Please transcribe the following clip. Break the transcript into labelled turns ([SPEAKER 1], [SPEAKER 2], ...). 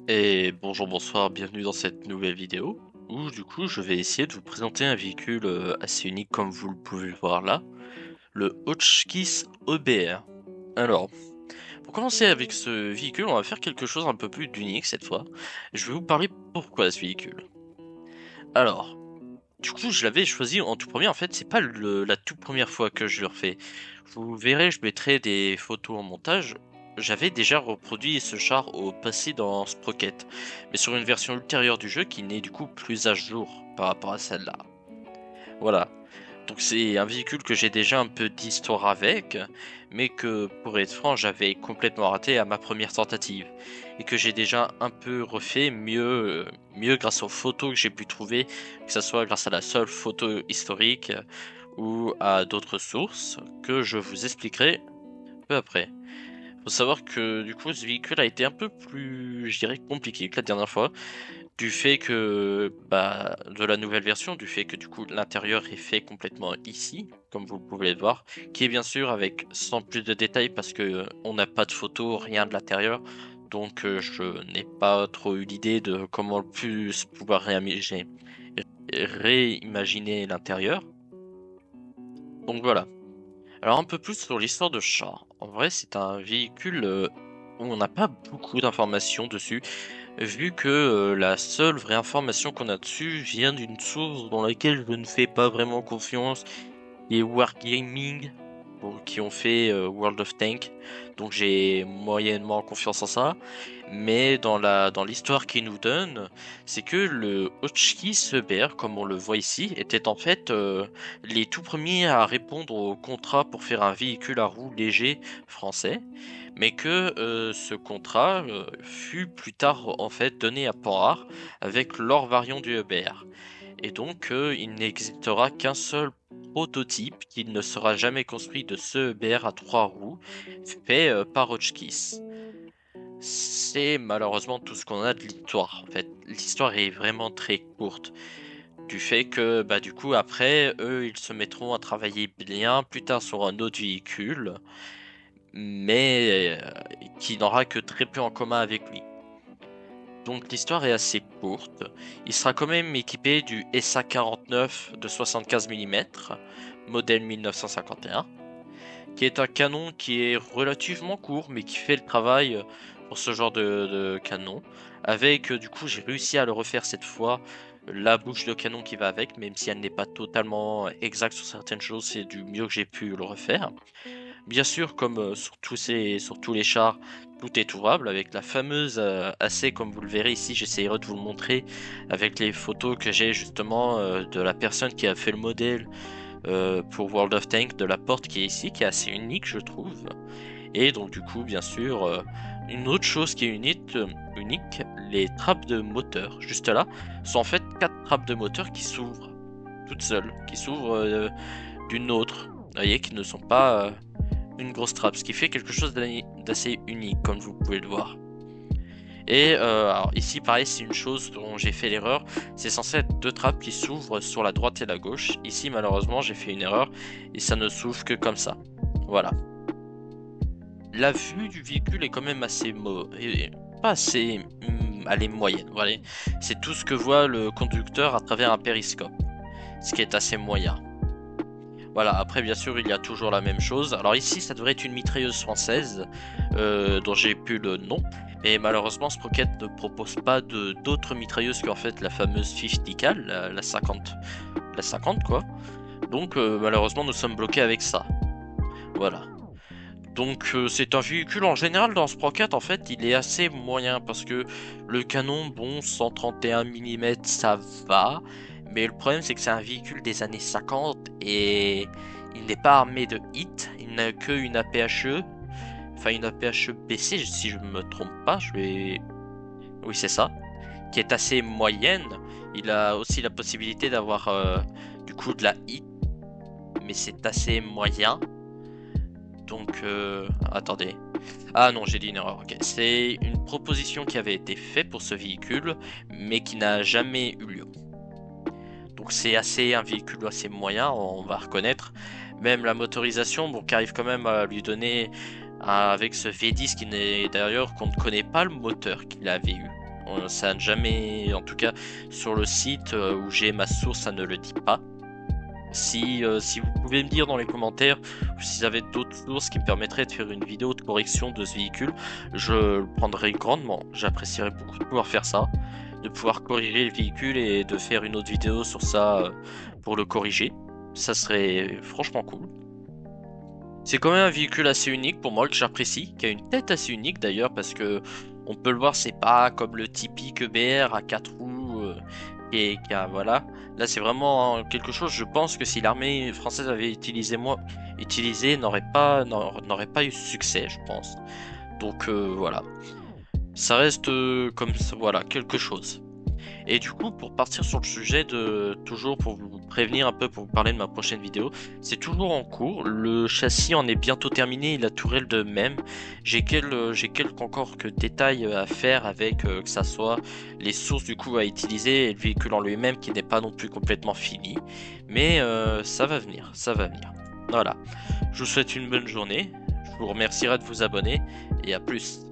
[SPEAKER 1] Et bonjour, bonsoir, bienvenue dans cette nouvelle vidéo où du coup je vais essayer de vous présenter un véhicule assez unique comme vous le pouvez le voir là, le Hotchkiss EBR. Alors, pour commencer avec ce véhicule, on va faire quelque chose un peu plus d'unique cette fois. Je vais vous parler pourquoi ce véhicule. Alors, du coup je l'avais choisi en tout premier, en fait c'est pas la toute première fois que je le refais. Vous verrez, je mettrai des photos en montage. J'avais déjà reproduit ce char au passé dans Sprocket, mais sur une version ultérieure du jeu qui n'est du coup plus à jour par rapport à celle-là. Voilà. Donc c'est un véhicule que j'ai déjà un peu d'histoire avec, mais que pour être franc j'avais complètement raté à ma première tentative, et que j'ai déjà un peu refait mieux grâce aux photos que j'ai pu trouver, que ce soit grâce à la seule photo historique ou à d'autres sources que je vous expliquerai peu après. Faut savoir que du coup ce véhicule a été un peu plus, je dirais, compliqué que la dernière fois, du fait que, bah, de la nouvelle version, du fait que du coup l'intérieur est fait complètement ici, comme vous pouvez le voir, qui est bien sûr avec sans plus de détails parce que on n'a pas de photos, rien de l'intérieur, donc je n'ai pas trop eu l'idée de comment le plus pouvoir réimaginer l'intérieur. Donc voilà. Alors un peu plus sur l'histoire de Char. En vrai, c'est un véhicule où on n'a pas beaucoup d'informations dessus, vu que la seule vraie information qu'on a dessus vient d'une source dans laquelle je ne fais pas vraiment confiance, et Wargaming, qui ont fait World of Tank, donc j'ai moyennement confiance en ça. Mais dans l'histoire qu'ils nous donnent, c'est que le Hotchkiss Bear, comme on le voit ici, était en fait les tout premiers à répondre au contrat pour faire un véhicule à roues léger français, mais que ce contrat fut plus tard en fait donné à Panhard avec leur variant du EBR. Et donc, il n'existera qu'un seul prototype qui ne sera jamais construit de ce EBR à trois roues fait par Hotchkiss. C'est malheureusement tout ce qu'on a de l'histoire. En fait, l'histoire est vraiment très courte. Du fait que, bah, du coup, après, eux, ils se mettront à travailler bien plus tard sur un autre véhicule, mais qui n'aura que très peu en commun avec lui. Donc l'histoire est assez courte. Il sera quand même équipé du SA-49 de 75 mm, modèle 1951, qui est un canon qui est relativement court, mais qui fait le travail pour ce genre de canon. Avec, du coup, j'ai réussi à le refaire cette fois, la bouche de canon qui va avec, même si elle n'est pas totalement exacte sur certaines choses, c'est du mieux que j'ai pu le refaire. Bien sûr, comme sur tous les chars, tout est ouvrable avec la fameuse AC, comme vous le verrez ici, j'essaierai de vous le montrer avec les photos que j'ai justement de la personne qui a fait le modèle pour World of Tanks, de la porte qui est ici, qui est assez unique je trouve. Et donc du coup, bien sûr, une autre chose qui est unique, les trappes de moteur, juste là, sont en fait quatre trappes de moteur qui s'ouvrent toutes seules, qui s'ouvrent d'une autre, vous voyez, qui ne sont pas une grosse trappe, ce qui fait quelque chose d'assez unique, comme vous pouvez le voir. Et alors ici, pareil, c'est une chose dont j'ai fait l'erreur. C'est censé être deux trappes qui s'ouvrent sur la droite et la gauche. Ici, malheureusement, j'ai fait une erreur et ça ne s'ouvre que comme ça. Voilà. La vue du véhicule est quand même pas assez, elle est moyenne. Voilà. C'est tout ce que voit le conducteur à travers un périscope, ce qui est assez moyen. Voilà, après bien sûr il y a toujours la même chose. Alors ici ça devrait être une mitrailleuse française dont j'ai plus le nom. Mais malheureusement Sprocket ne propose pas de d'autres mitrailleuses qu'en fait la fameuse 50 cal, la 50. La 50 quoi. Donc malheureusement nous sommes bloqués avec ça. Voilà. Donc c'est un véhicule en général dans Sprocket en fait il est assez moyen parce que le canon bon 131 mm ça va. Mais le problème, c'est que c'est un véhicule des années 50 et il n'est pas armé de hit. Il n'a qu'une APHE, enfin une APHE BC, si je ne me trompe pas. Oui, c'est ça, qui est assez moyenne. Il a aussi la possibilité d'avoir du coup de la hit, mais c'est assez moyen. Donc, attendez. Ah non, j'ai dit une erreur. Ok, c'est une proposition qui avait été faite pour ce véhicule, mais qui n'a jamais eu lieu. Donc c'est assez un véhicule assez moyen, on va reconnaître. Même la motorisation, bon, qui arrive quand même à lui donner avec ce V10 qui n'est d'ailleurs qu'on ne connaît pas le moteur qu'il avait eu. Ça n'a jamais, en tout cas sur le site où j'ai ma source, ça ne le dit pas. Si vous pouvez me dire dans les commentaires si vous avez d'autres sources qui me permettraient de faire une vidéo de correction de ce véhicule, je le prendrai grandement. J'apprécierais beaucoup de pouvoir faire ça, de pouvoir corriger le véhicule et de faire une autre vidéo sur ça pour le corriger. Ça serait franchement cool. C'est quand même un véhicule assez unique pour moi que j'apprécie, qui a une tête assez unique d'ailleurs parce que on peut le voir, c'est pas comme le typique EBR à 4 roues voilà. Là c'est vraiment quelque chose, je pense que si l'armée française avait utilisé n'aurait pas eu succès, je pense. Donc voilà. Ça reste comme ça, voilà, quelque chose. Et du coup, pour partir sur le sujet toujours pour vous prévenir un peu, pour vous parler de ma prochaine vidéo, c'est toujours en cours. Le châssis en est bientôt terminé et la tourelle de même. J'ai quelques encore que détails à faire avec que ça soit les sources du coup à utiliser et le véhicule en lui-même qui n'est pas non plus complètement fini. Mais ça va venir, ça va venir. Voilà. Je vous souhaite une bonne journée. Je vous remercierai de vous abonner et à plus.